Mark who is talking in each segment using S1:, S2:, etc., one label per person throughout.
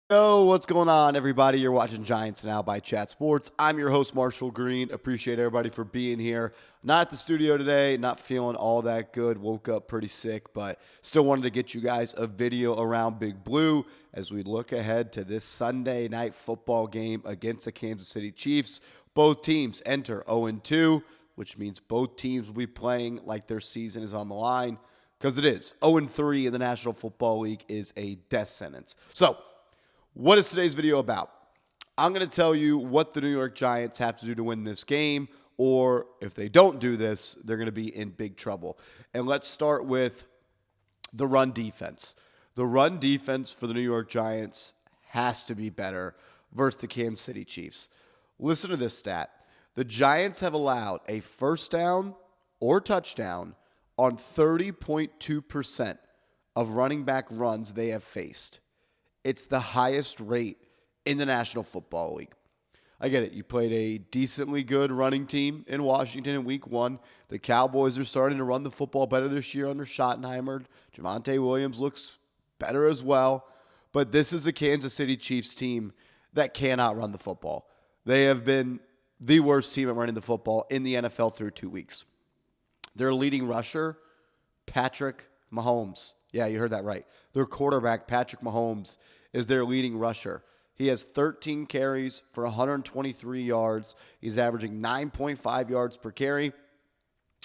S1: Yo, what's going on, everybody? You're watching Giants Now by Chat Sports. I'm your host, Marshall Green. Appreciate everybody for being here. Not at the studio today, not feeling all that good. Woke up pretty sick, but still wanted to get you guys a video around Big Blue as we look ahead to this Sunday night football game against the Kansas City Chiefs. Both teams enter 0-2, which means both teams will be playing like their season is on the line, because it is. 0-3 in the National Football League is a death sentence. So, what is today's video about? I'm going to tell you what the New York Giants have to do to win this game, or if they don't do this, they're going to be in big trouble. And let's start with the run defense. The run defense for the New York Giants has to be better versus the Kansas City Chiefs. Listen to this stat. The Giants have allowed a first down or touchdown on 30.2% of running back runs they have faced. It's the highest rate in the National Football League. I get it. You played a decently good running team in Washington in Week 1. The Cowboys are starting to run the football better this year under Schottenheimer. Javonte Williams looks better as well. But this is a Kansas City Chiefs team that cannot run the football. They have been the worst team at running the football in the NFL through 2 weeks. Their leading rusher, Patrick Mahomes. Yeah, you heard that right. Their quarterback, Patrick Mahomes, is their leading rusher. He has 13 carries for 123 yards. He's averaging 9.5 yards per carry,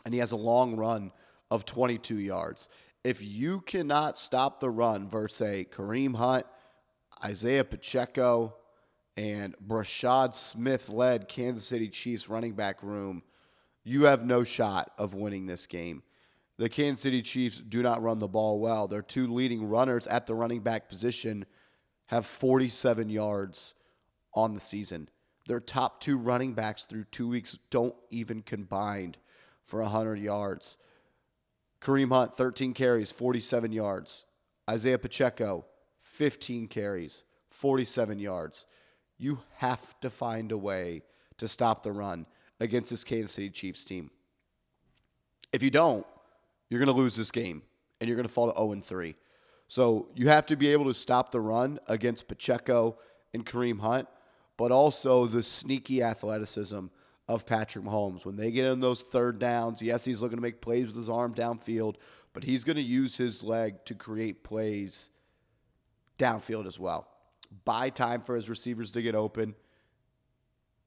S1: and he has a long run of 22 yards. If you cannot stop the run versus a Kareem Hunt, Isaiah Pacheco, and Brashad Smith-led Kansas City Chiefs running back room, you have no shot of winning this game. The Kansas City Chiefs do not run the ball well. Their two leading runners at the running back position have 47 yards on the season. Their top two running backs through 2 weeks don't even combine for 100 yards. Kareem Hunt, 13 carries, 47 yards. Isaiah Pacheco, 15 carries, 47 yards. You have to find a way to stop the run against this Kansas City Chiefs team. If you don't, you're going to lose this game, and you're going to fall to 0-3. So you have to be able to stop the run against Pacheco and Kareem Hunt, but also the sneaky athleticism of Patrick Mahomes. When they get in those third downs, yes, he's looking to make plays with his arm downfield, but he's going to use his leg to create plays downfield as well. Buy time for his receivers to get open,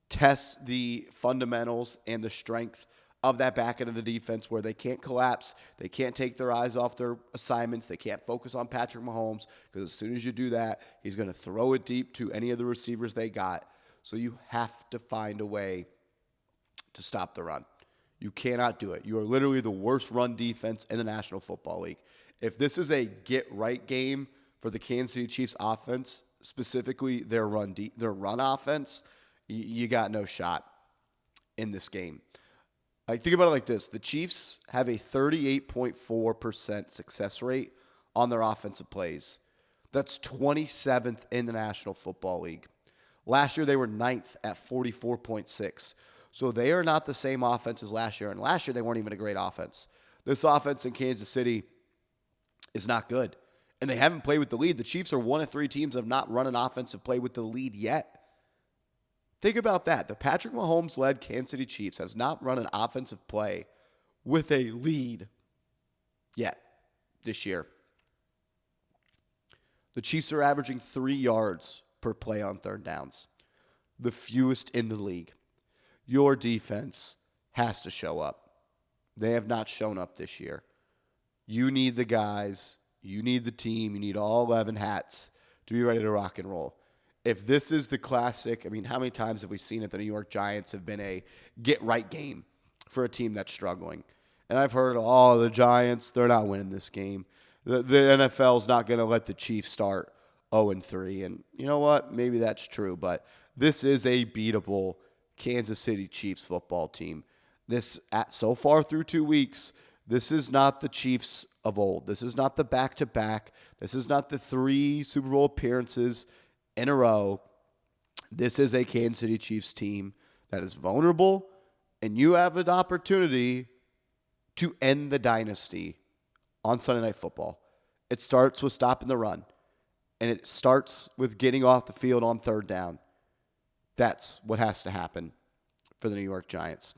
S1: test the fundamentals and the strength of that back end of the defense where they can't collapse, they can't take their eyes off their assignments, they can't focus on Patrick Mahomes, because as soon as you do that, he's going to throw it deep to any of the receivers they got. So you have to find a way to stop the run. You cannot do it. You are literally the worst run defense in the National Football League. If this is a get-right game for the Kansas City Chiefs offense, specifically their run offense, you got no shot in this game. Think about it like this. The Chiefs have a 38.4% success rate on their offensive plays. That's 27th in the National Football League. Last year, they were 9th at 44.6. So they are not the same offense as last year. And last year, they weren't even a great offense. This offense in Kansas City is not good. And they haven't played with the lead. The Chiefs are one of three teams that have not run an offensive play with the lead yet. Think about that. The Patrick Mahomes-led Kansas City Chiefs has not run an offensive play with a lead yet this year. The Chiefs are averaging 3 yards per play on third downs, the fewest in the league. Your defense has to show up. They have not shown up this year. You need the guys, you need the team, you need all 11 hats to be ready to rock and roll. If this is the classic, how many times have we seen it? The New York Giants have been a get-right game for a team that's struggling. And I've heard, the Giants, they're not winning this game. The NFL's not going to let the Chiefs start 0-3. And you know what? Maybe that's true. But this is a beatable Kansas City Chiefs football team. So far through 2 weeks, this is not the Chiefs of old. This is not the back-to-back. This is not the 3 Super Bowl appearances in a row. This is a Kansas City Chiefs team that is vulnerable, and you have an opportunity to end the dynasty on Sunday Night Football. It starts with stopping the run. and it starts with getting off the field on third down. That's what has to happen for the New York Giants.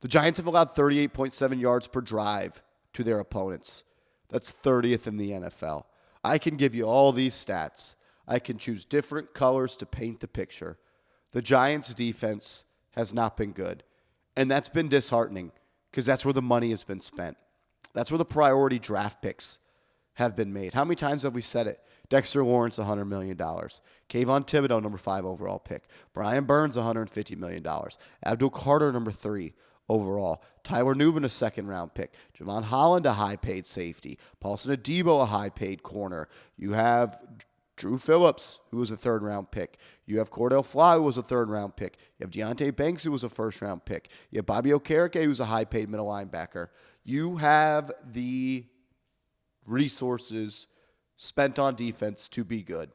S1: The Giants have allowed 38.7 yards per drive to their opponents. That's 30th in the NFL. I can give you all these stats. I can choose different colors to paint the picture. The Giants' defense has not been good. And that's been disheartening because that's where the money has been spent. That's where the priority draft picks have been made. How many times have we said it? Dexter Lawrence, $100 million. Kayvon Thibodeau, number 5 overall pick. Brian Burns, $150 million. Abdul Carter, number 3 overall. Tyler Nubin, a second-round pick. Javon Holland, a high-paid safety. Paulson Adebo, a high-paid corner. You have Drew Phillips, who was a third-round pick. You have Cordell Fly, who was a third-round pick. You have Deontay Banks, who was a first-round pick. You have Bobby Okereke, who's a high-paid middle linebacker. You have the resources spent on defense to be good.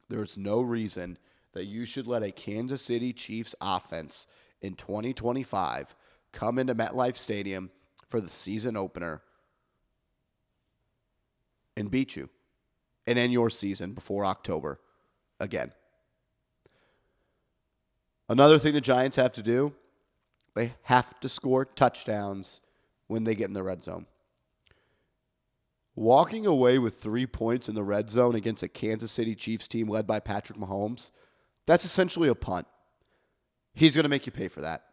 S1: There's no reason that you should let a Kansas City Chiefs offense in 2025 come into MetLife Stadium for the season opener and beat you and end your season before October again. Another thing the Giants have to do, they have to score touchdowns when they get in the red zone. Walking away with 3 points in the red zone against a Kansas City Chiefs team led by Patrick Mahomes, that's essentially a punt. He's going to make you pay for that.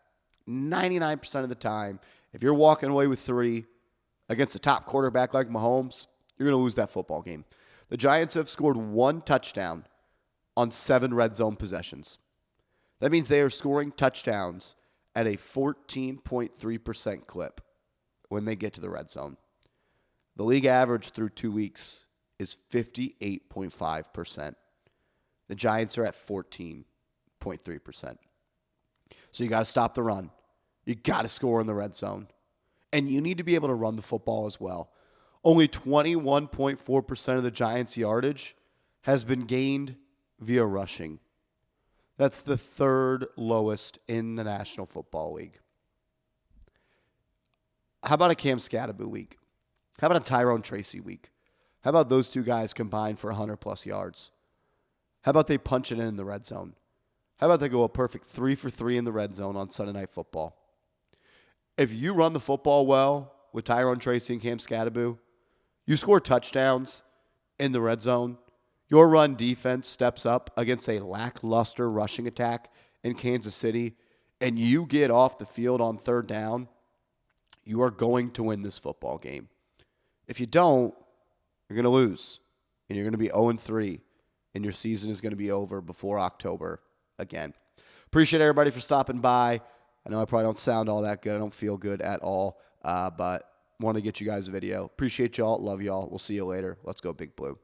S1: 99% of the time, if you're walking away with 3 against a top quarterback like Mahomes, you're going to lose that football game. The Giants have scored 1 touchdown on 7 red zone possessions. That means they are scoring touchdowns at a 14.3% clip when they get to the red zone. The league average through 2 weeks is 58.5%. The Giants are at 14.3%. So you got to stop the run. You got to score in the red zone. And you need to be able to run the football as well. Only 21.4% of the Giants' yardage has been gained via rushing. That's the 3rd lowest in the National Football League. How about a Cam Skattebo week? How about a Tyrone Tracy week? How about those 2 guys combined for 100-plus yards? How about they punch it in the red zone? How about they go a perfect 3 for 3 in the red zone on Sunday Night Football? If you run the football well with Tyrone Tracy and Cam Skattebo, you score touchdowns in the red zone, your run defense steps up against a lackluster rushing attack in Kansas City, and you get off the field on third down, you are going to win this football game. If you don't, you're going to lose, and you're going to be 0-3, and your season is going to be over before October again. Appreciate everybody for stopping by. I know I probably don't sound all that good. I don't feel good at all, but want to get you guys a video. Appreciate y'all. Love y'all. We'll see you later. Let's go Big Blue.